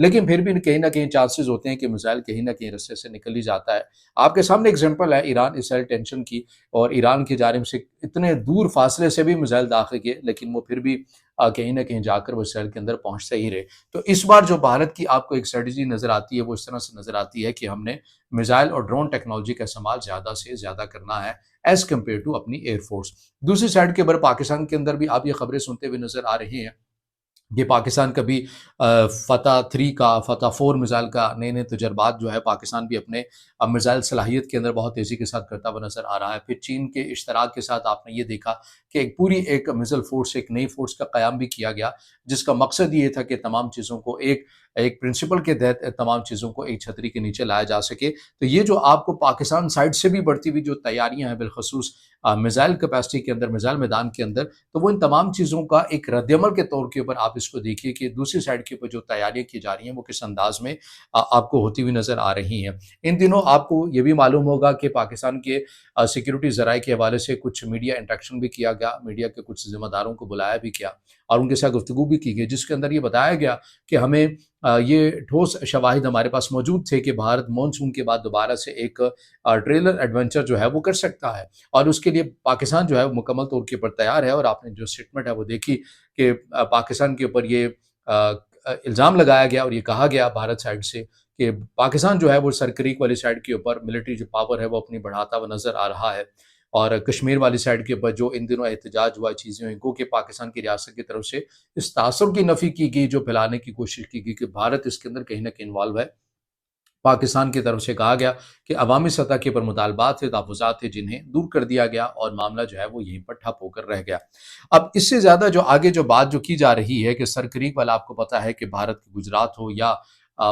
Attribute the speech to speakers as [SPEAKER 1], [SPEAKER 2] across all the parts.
[SPEAKER 1] لیکن پھر بھی کہیں نہ کہیں چانسز ہوتے ہیں کہ میزائل کہیں نہ کہیں رستے سے نکل ہی جاتا ہے۔ آپ کے سامنے اگزامپل ہے ایران اسرائیل ٹینشن کی، اور ایران کی جانب سے اتنے دور فاصلے سے بھی میزائل داخل کیے، لیکن وہ پھر بھی کہیں نہ کہیں جا کر وہ اسرائیل کے اندر پہنچتے ہی رہے۔ تو اس بار جو بھارت کی آپ کو ایک اسٹریٹجی نظر آتی ہے وہ اس طرح سے نظر آتی ہے کہ ہم نے میزائل اور ڈرون ٹیکنالوجی کا استعمال زیادہ سے زیادہ کرنا ہے ایز کمپیئر ٹو اپنی ایئر فورس۔ دوسری سائڈ کے اوپر پاکستان کے اندر بھی آپ یہ خبریں سنتے ہوئے نظر آ رہی ہیں کہ پاکستان کا بھی فتح 3 کا فتح 4 میزائل کا نئے نئے تجربات جو ہے پاکستان بھی اپنے میزائل صلاحیت کے اندر بہت تیزی کے ساتھ کرتا ہوا نظر آ رہا ہے۔ پھر چین کے اشتراک کے ساتھ آپ نے یہ دیکھا کہ ایک پوری ایک میزائل فورس، ایک نئی فورس کا قیام بھی کیا گیا، جس کا مقصد یہ تھا کہ تمام چیزوں کو ایک پرنسپل کے تحت تمام چیزوں کو ایک چھتری کے نیچے لایا جا سکے۔ تو یہ جو آپ کو پاکستان سائڈ سے بھی بڑھتی ہوئی جو تیاریاں ہیں بالخصوص میزائل کیپیسٹی کے اندر، میزائل میدان کے اندر، تو وہ ان تمام چیزوں کا ایک رد عمل کے طور کے اوپر آپ اس کو دیکھیے کہ دوسری سائڈ کے اوپر جو تیاریاں کی جا رہی ہیں وہ کس انداز میں آپ کو ہوتی ہوئی نظر آ رہی ہیں۔ ان دنوں آپ کو یہ بھی معلوم ہوگا کہ پاکستان کے سیکیورٹی ذرائع کے حوالے سے کچھ میڈیا انٹریکشن بھی کیا گیا، میڈیا کے کچھ ذمہ داروں کو بلایا بھی کیا اور ان کے ساتھ گفتگو بھی کی گئی، جس کے اندر یہ بتایا گیا کہ ہمیں یہ ٹھوس شواہد ہمارے پاس موجود تھے کہ بھارت مانسون کے بعد دوبارہ سے ایک ٹریلر ایڈونچر جو ہے وہ کر سکتا ہے، اور اس کے لیے پاکستان جو ہے وہ مکمل طور کے اوپر تیار ہے۔ اور آپ نے جو اسٹیٹمنٹ ہے وہ دیکھی کہ پاکستان کے اوپر یہ الزام لگایا گیا اور یہ کہا گیا بھارت سائڈ سے کہ پاکستان جو ہے وہ سرکریک والی سائڈ کے اوپر ملٹری جو پاور ہے وہ اپنی بڑھاتا ہوا نظر آ رہا ہے، اور کشمیر والی سائڈ کے اوپر جو ان دنوں احتجاج ہوا، چیزیں ہوئی، گو کہ پاکستان کی ریاست کی طرف سے اس تاثر کی نفی کی گئی جو پھیلانے کی کوشش کی گئی کہ بھارت اس کے اندر کہیں نہ کہیں انوالو ہے۔ پاکستان کی طرف سے کہا گیا کہ عوامی سطح کے اوپر مطالبات تھے، تحفظات تھے، جنہیں دور کر دیا گیا اور معاملہ جو ہے وہ یہیں پر ٹھپ ہو کر رہ گیا۔ اب اس سے زیادہ جو آگے جو بات جو کی جا رہی ہے کہ سرکریک والا آپ کو پتا ہے کہ بھارت کے گجرات ہو یا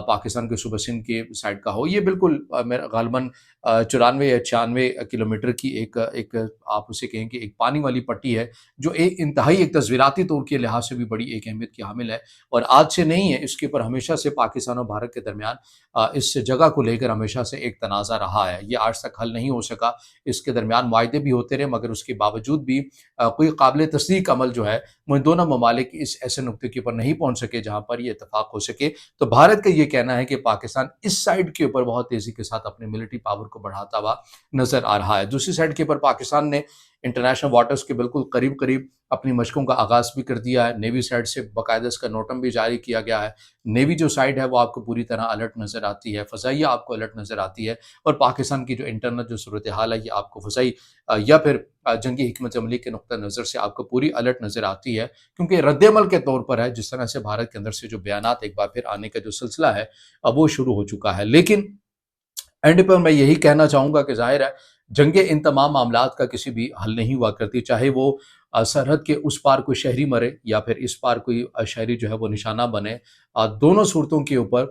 [SPEAKER 1] پاکستان کے صوبہ سندھ کے سائڈ کا ہو، یہ بالکل میرا غالباً 94 یا 96 کلومیٹر کی ایک آپ اسے کہیں کہ ایک پانی والی پٹی ہے، جو ایک انتہائی ایک تصویراتی طور کے لحاظ سے بھی بڑی ایک اہمیت کی حامل ہے، اور آج سے نہیں ہے، اس کے اوپر ہمیشہ سے پاکستان اور بھارت کے درمیان اس جگہ کو لے کر ہمیشہ سے ایک تنازع رہا ہے۔ یہ آج تک حل نہیں ہو سکا، اس کے درمیان معاہدے بھی ہوتے رہے، مگر اس کے باوجود بھی کوئی قابل تصدیق عمل جو ہے وہ ان دونوں ممالک اس ایسے نقطے کے اوپر نہیں پہنچ سکے جہاں پر یہ اتفاق ہو سکے۔ تو بھارت کا یہ کہنا ہے کہ پاکستان اس سائڈ کے اوپر بہت تیزی کے ساتھ اپنے ملٹری پاور کو بڑھاتا ہوا نظر آ رہا ہے۔ دوسری سائڈ کے اوپر پاکستان نے انٹرنیشنل واٹرز کے بالکل قریب قریب اپنی مشقوں کا آغاز بھی کر دیا ہے، نیوی سائڈ سے باقاعدہ اس کا نوٹم بھی جاری کیا گیا ہے۔ نیوی جو سائڈ ہے وہ آپ کو پوری طرح الرٹ نظر آتی ہے، فضائیہ آپ کو الرٹ نظر آتی ہے، اور پاکستان کی جو انٹرنل جو صورتحال ہے یہ آپ کو فضائی یا پھر جنگی حکمت عملی کے نقطہ نظر سے آپ کو پوری الرٹ نظر آتی ہے، کیونکہ رد عمل کے طور پر ہے جس طرح سے بھارت کے اندر سے جو بیانات ایک بار پھر آنے کا جو سلسلہ ہے اب وہ شروع ہو چکا ہے۔ لیکن اینڈ پر میں یہی کہنا چاہوں گا کہ ظاہر ہے جنگیں ان تمام معاملات کا کسی بھی حل نہیں ہوا کرتی، چاہے وہ سرحد کے اس پار کوئی شہری مرے یا پھر اس پار کوئی شہری جو ہے وہ نشانہ بنے، دونوں صورتوں کے اوپر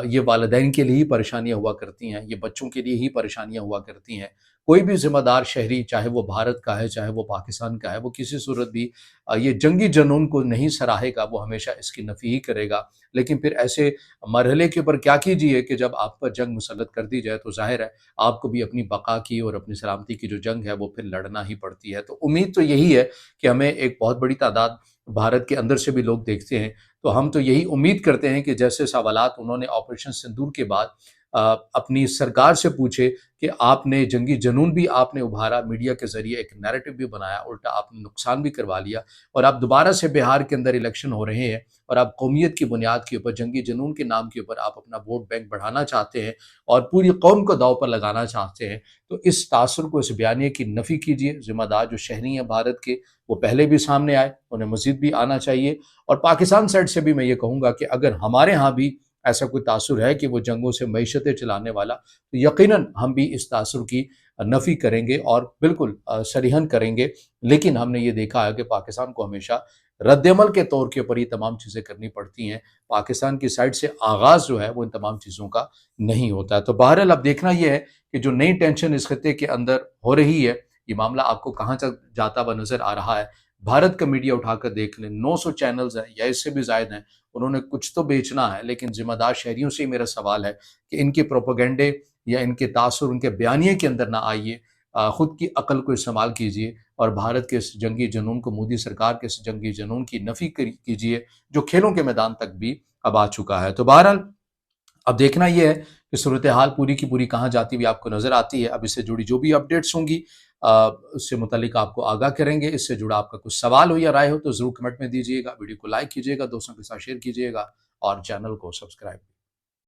[SPEAKER 1] یہ والدین کے لیے ہی پریشانیاں ہوا کرتی ہیں، یہ بچوں کے لیے ہی پریشانیاں ہوا کرتی ہیں۔ کوئی بھی ذمہ دار شہری، چاہے وہ بھارت کا ہے چاہے وہ پاکستان کا ہے، وہ کسی صورت بھی یہ جنگی جنون کو نہیں سراہے گا، وہ ہمیشہ اس کی نفی ہی کرے گا۔ لیکن پھر ایسے مرحلے کے اوپر کیا کیجیے کہ جب آپ پر جنگ مسلط کر دی جائے تو ظاہر ہے آپ کو بھی اپنی بقا کی اور اپنی سلامتی کی جو جنگ ہے وہ پھر لڑنا ہی پڑتی ہے۔ تو امید تو یہی ہے کہ ہمیں ایک بہت بڑی تعداد بھارت کے اندر سے بھی لوگ دیکھتے ہیں، تو ہم تو یہی امید کرتے ہیں کہ جیسے سوالات انہوں نے آپریشن سندور کے بعد اپنی سرکار سے پوچھے کہ آپ نے جنگی جنون بھی آپ نے ابھارا، میڈیا کے ذریعے ایک نیریٹو بھی بنایا، الٹا آپ نے نقصان بھی کروا لیا، اور آپ دوبارہ سے بہار کے اندر الیکشن ہو رہے ہیں اور آپ قومیت کی بنیاد کے اوپر جنگی جنون کے نام کے اوپر آپ اپنا ووٹ بینک بڑھانا چاہتے ہیں اور پوری قوم کو داؤ پر لگانا چاہتے ہیں، تو اس تاثر کو، اس بیانیے کی نفی کیجیے۔ ذمہ دار جو شہری ہیں بھارت کے وہ پہلے بھی سامنے آئے، انہیں مزید بھی آنا چاہیے، اور پاکستان سائڈ سے بھی میں یہ کہوں گا کہ اگر ہمارے ہاں بھی ایسا کوئی تاثر ہے کہ وہ جنگوں سے معیشتیں چلانے والا، تو یقیناً ہم بھی اس تاثر کی نفی کریں گے اور بالکل صریحاً کریں گے۔ لیکن ہم نے یہ دیکھا ہے کہ پاکستان کو ہمیشہ رد عمل کے طور کے اوپر یہ تمام چیزیں کرنی پڑتی ہیں، پاکستان کی سائڈ سے آغاز جو ہے وہ ان تمام چیزوں کا نہیں ہوتا ہے۔ تو بہرحال اب دیکھنا یہ ہے کہ جو نئی ٹینشن اس خطے کے اندر ہو رہی ہے، یہ معاملہ آپ کو کہاں تک جاتا ہوا نظر آ رہا ہے۔ بھارت کا میڈیا اٹھا کر دیکھ لیں، 900 چینلز ہیں یا اس سے بھی زائد ہیں، انہوں نے کچھ تو بیچنا ہے، لیکن ذمہ دار شہریوں سے ہی میرا سوال ہے کہ ان کے پروپیگنڈے یا ان کے تاثر ان کے بیانیے کے اندر نہ آئیے، خود کی عقل کو استعمال کیجیے اور بھارت کے اس جنگی جنون کو، مودی سرکار کے اس جنگی جنون کی نفی کیجیے جو کھیلوں کے میدان تک بھی اب آ چکا ہے۔ تو بہرحال اب دیکھنا یہ ہے کہ صورتحال پوری کی پوری کہاں جاتی ہوئی آپ کو نظر آتی ہے۔ اب اس سے جڑی جو بھی اپڈیٹس ہوں گی اس سے متعلق آپ کو آگاہ کریں گے۔ اس سے جڑا آپ کا کچھ سوال ہو یا رائے ہو تو ضرور کمنٹ میں دیجیے گا، ویڈیو کو لائک کیجیے گا، دوستوں کے ساتھ شیئر کیجیے گا اور چینل کو سبسکرائب